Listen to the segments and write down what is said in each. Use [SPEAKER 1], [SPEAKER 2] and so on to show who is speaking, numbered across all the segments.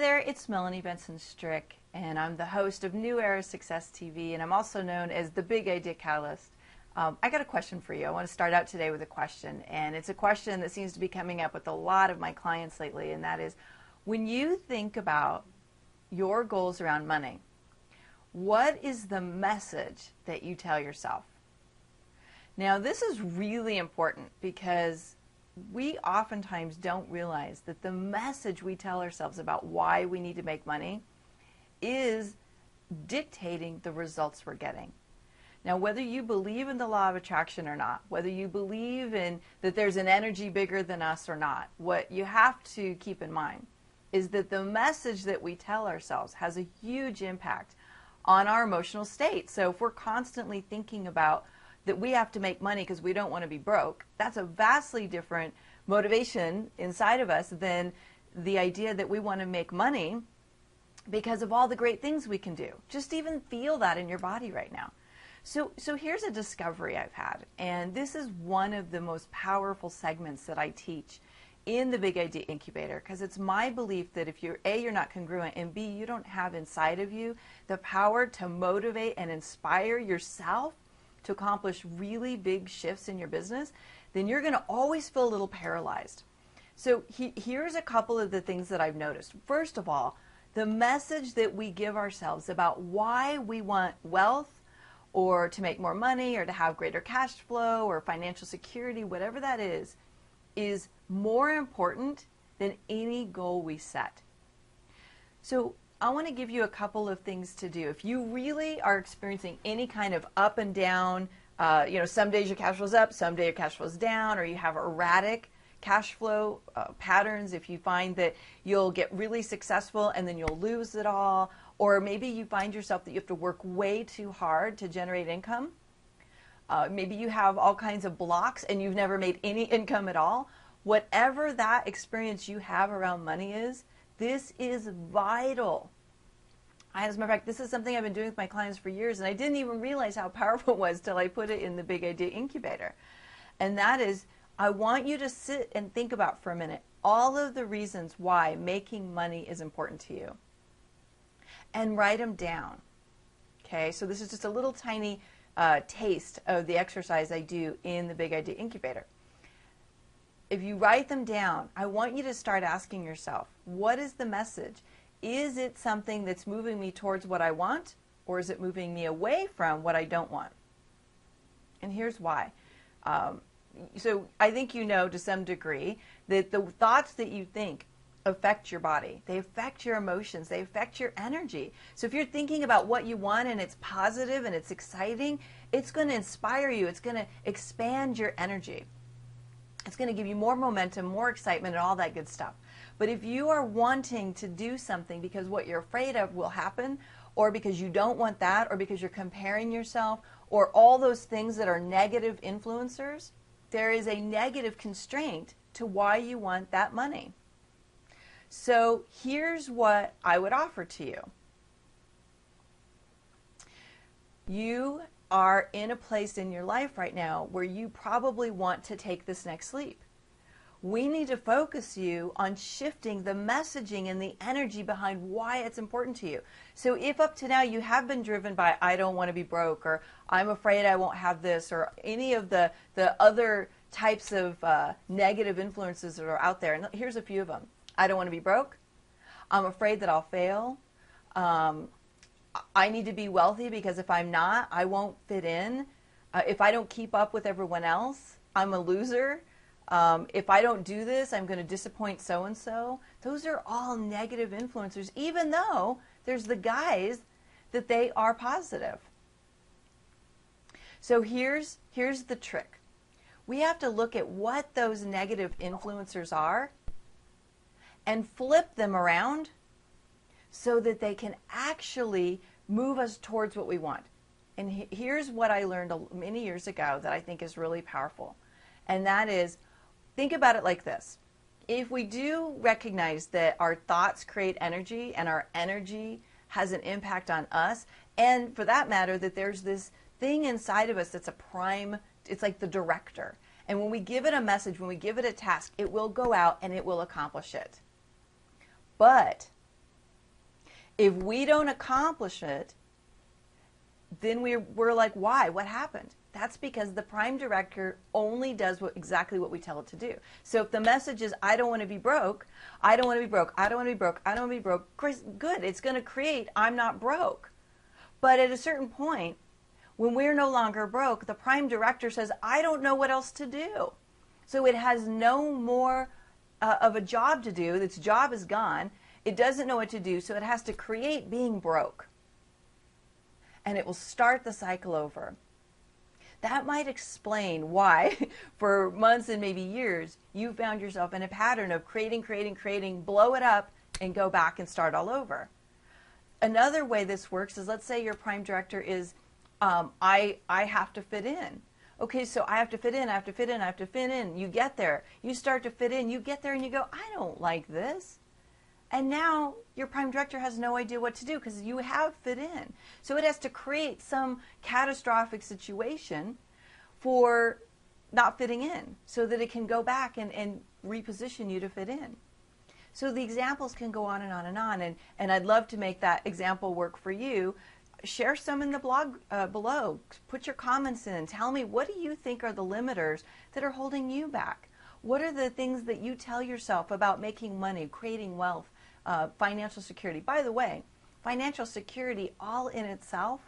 [SPEAKER 1] there, it's Melanie Benson Strick, and I'm the host of New Era Success TV, and I'm also known as the Big Idea Catalyst. I got a question for you. I want to start out today with a question, and it's a question that seems to be coming up with a lot of my clients lately, and that is, when you think about your goals around money, what is the message that you tell yourself? Now, this is really important because we oftentimes don't realize that the message we tell ourselves about why we need to make money is dictating the results we're getting. Now, whether you believe in the law of attraction or not, whether you believe in that there's an energy bigger than us or not, what you have to keep in mind is that the message that we tell ourselves has a huge impact on our emotional state. So if we're constantly thinking about that we have to make money because we don't want to be broke, that's a vastly different motivation inside of us than the idea that we want to make money because of all the great things we can do. Just even feel that in your body right now. So here's a discovery I've had, and this is one of the most powerful segments that I teach in the Big Idea Incubator, because it's my belief that if you're A, you're not congruent, and B, you don't have inside of you the power to motivate and inspire yourself to accomplish really big shifts in your business, then you're going to always feel a little paralyzed. So here's a couple of the things that I've noticed. First of all, the message that we give ourselves about why we want wealth or to make more money or to have greater cash flow or financial security, whatever that is more important than any goal we set. So I want to give you a couple of things to do. If you really are experiencing any kind of up and down, some days your cash flow's up, some days your cash flow's down, or you have erratic cash flow patterns, if you find that you'll get really successful and then you'll lose it all, or maybe you find yourself that you have to work way too hard to generate income, maybe you have all kinds of blocks and you've never made any income at all, whatever that experience you have around money is, this is vital. As a matter of fact, this is something I've been doing with my clients for years, and I didn't even realize how powerful it was till I put it in the Big Idea Incubator. And that is, I want you to sit and think about for a minute all of the reasons why making money is important to you. And write them down. Okay, so this is just a little tiny taste of the exercise I do in the Big Idea Incubator. If you write them down, I want you to start asking yourself, what is the message? Is it something that's moving me towards what I want, or is it moving me away from what I don't want? And here's why. So I think you know to some degree that the thoughts that you think affect your body. They affect your emotions. They affect your energy. So if you're thinking about what you want and it's positive and it's exciting, it's going to inspire you. It's going to expand your energy. It's going to give you more momentum, more excitement, and all that good stuff. But if you are wanting to do something because what you're afraid of will happen, or because you don't want that, or because you're comparing yourself, or all those things that are negative influencers, there is a negative constraint to why you want that money. So here's what I would offer to you. You are in a place in your life right now where you probably want to take this next leap. We need to focus you on shifting the messaging and the energy behind why it's important to you. So if up to now you have been driven by, I don't want to be broke, or I'm afraid I won't have this, or any of the other types of negative influences that are out there, and here's a few of them. I don't want to be broke. I'm afraid that I'll fail. I need to be wealthy because if I'm not, I won't fit in. If I don't keep up with everyone else, I'm a loser. If I don't do this, I'm going to disappoint so-and-so. Those are all negative influencers, even though there's the guys that they are positive. So here's the trick. We have to look at what those negative influencers are and flip them around so that they can actually move us towards what we want. And here's what I learned many years ago that I think is really powerful. And that is, think about it like this. If we do recognize that our thoughts create energy and our energy has an impact on us, and for that matter, that there's this thing inside of us that's a prime, it's like the director. And when we give it a message, when we give it a task, it will go out and it will accomplish it. But If we don't accomplish it, then we're like, why? What happened? That's because the prime director only does exactly what we tell it to do. So if the message is, I don't want to be broke, I don't want to be broke, I don't want to be broke, I don't want to be broke, good. It's going to create, I'm not broke. But at a certain point, when we're no longer broke, the prime director says, I don't know what else to do. So it has no more of a job to do. Its job is gone. It doesn't know what to do, so it has to create being broke. And it will start the cycle over. That might explain why, for months and maybe years, you found yourself in a pattern of creating, blow it up, and go back and start all over. Another way this works is, let's say your prime director is, I have to fit in. Okay, so I have to fit in, I have to fit in, I have to fit in. You get there. You start to fit in. You get there and you go, I don't like this. And now your prime director has no idea what to do because you have fit in. So it has to create some catastrophic situation for not fitting in so that it can go back and reposition you to fit in. So the examples can go on and on and on. And I'd love to make that example work for you. Share some in the blog below. Put your comments in. Tell me, what do you think are the limiters that are holding you back? What are the things that you tell yourself about making money, creating wealth, financial security? By the way, financial security all in itself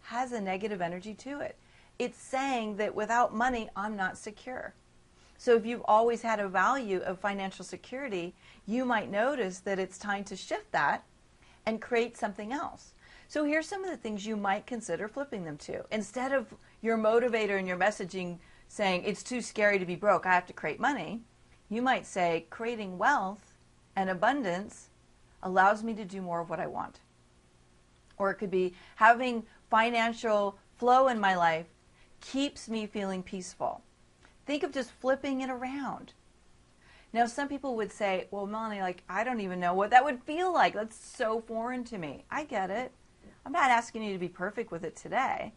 [SPEAKER 1] has a negative energy to it. It's saying that without money, I'm not secure. So if you've always had a value of financial security, you might notice that it's time to shift that and create something else. So here's some of the things you might consider flipping them to. Instead of your motivator and your messaging saying, it's too scary to be broke, I have to create money, you might say, creating wealth and abundance allows me to do more of what I want. Or it could be, having financial flow in my life keeps me feeling peaceful. Think of just flipping it around. Now, some people would say, well, Melanie, I don't even know what that would feel like. That's so foreign to me. I get it. I'm not asking you to be perfect with it today,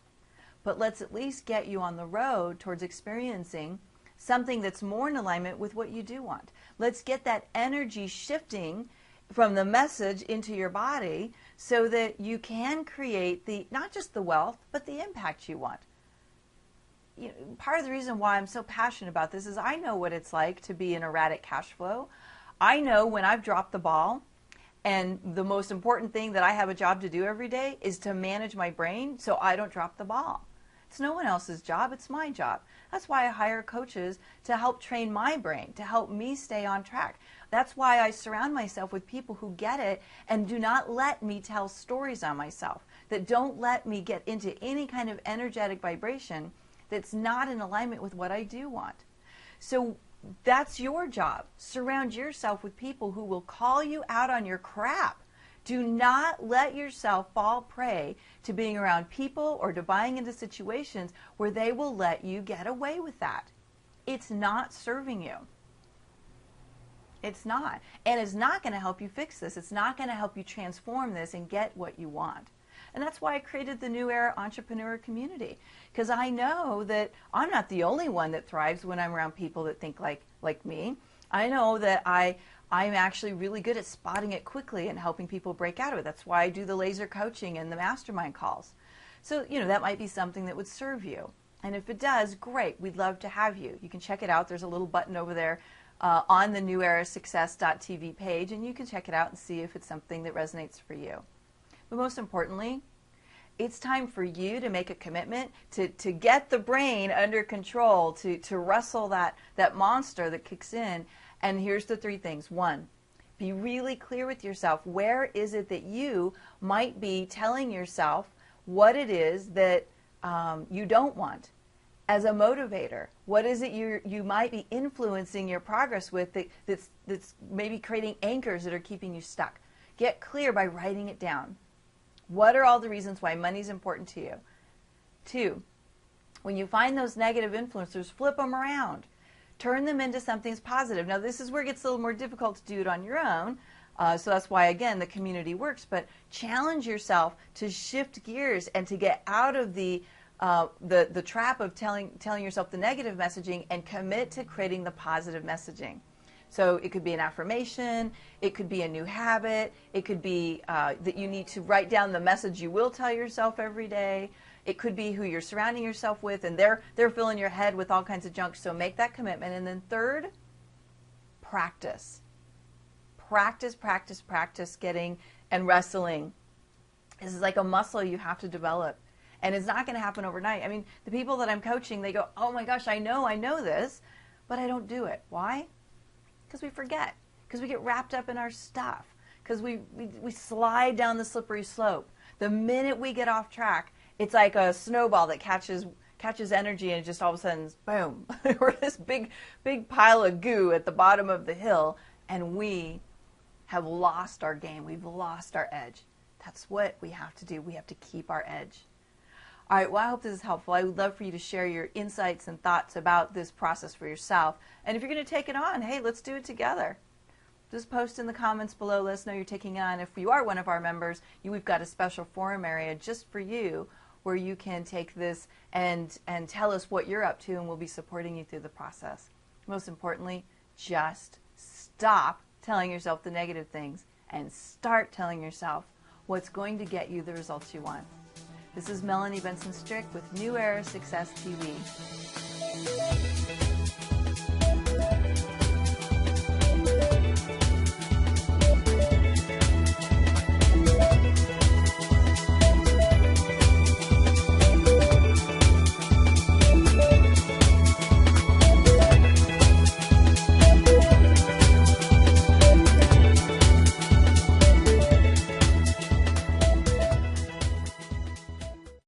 [SPEAKER 1] but let's at least get you on the road towards experiencing something that's more in alignment with what you do want. Let's get that energy shifting from the message into your body so that you can create not just the wealth, but the impact you want. Part of the reason why I'm so passionate about this is I know what it's like to be in erratic cash flow. I know when I've dropped the ball, and the most important thing that I have a job to do every day is to manage my brain so I don't drop the ball. It's no one else's job, it's my job. That's why I hire coaches to help train my brain, to help me stay on track. That's why I surround myself with people who get it and do not let me tell stories on myself, that don't let me get into any kind of energetic vibration that's not in alignment with what I do want. So that's your job. Surround yourself with people who will call you out on your crap. Do not let yourself fall prey to being around people or to buying into situations where they will let you get away with that. It's not serving you. It's not. And it's not going to help you fix this. It's not going to help you transform this and get what you want. And that's why I created the New Era Entrepreneur Community, because I know that I'm not the only one that thrives when I'm around people that think like me. I know that I'm actually really good at spotting it quickly and helping people break out of it. That's why I do the laser coaching and the mastermind calls. So, that might be something that would serve you. And if it does, great. We'd love to have you. You can check it out. There's a little button over there on the newerasuccess.tv page, and you can check it out and see if it's something that resonates for you. But most importantly, it's time for you to make a commitment to get the brain under control, to wrestle that monster that kicks in. And here's the 3 things. 1, be really clear with yourself. Where is it that you might be telling yourself what it is that you don't want? As a motivator, what is it you might be influencing your progress with that's maybe creating anchors that are keeping you stuck? Get clear by writing it down. What are all the reasons why money is important to you? 2, when you find those negative influencers, flip them around. Turn them into something positive. Now, this is where it gets a little more difficult to do it on your own. So that's why, again, the community works. But challenge yourself to shift gears and to get out of the trap of telling yourself the negative messaging and commit to creating the positive messaging. So it could be an affirmation, it could be a new habit, it could be that you need to write down the message you will tell yourself every day. It could be who you're surrounding yourself with, and they're filling your head with all kinds of junk. So make that commitment. And then third, practice. Practice, practice, practice getting and wrestling. This is like a muscle you have to develop. And it's not going to happen overnight. I mean, the people that I'm coaching, they go, oh my gosh, I know this, but I don't do it. Why? Because we forget. Because we get wrapped up in our stuff. Because we slide down the slippery slope. The minute we get off track, it's like a snowball that catches energy and just all of a sudden, boom, we're this big pile of goo at the bottom of the hill, and we have lost our game. We've lost our edge. That's what we have to do. We have to keep our edge. All right, well, I hope this is helpful. I would love for you to share your insights and thoughts about this process for yourself. And if you're going to take it on, hey, let's do it together. Just post in the comments below. Let us know you're taking on. If you are one of our members, we've got a special forum area just for you where you can take this and tell us what you're up to, and we'll be supporting you through the process. Most importantly, just stop telling yourself the negative things and start telling yourself what's going to get you the results you want. This is Melanie Benson Strick with New Era Success TV.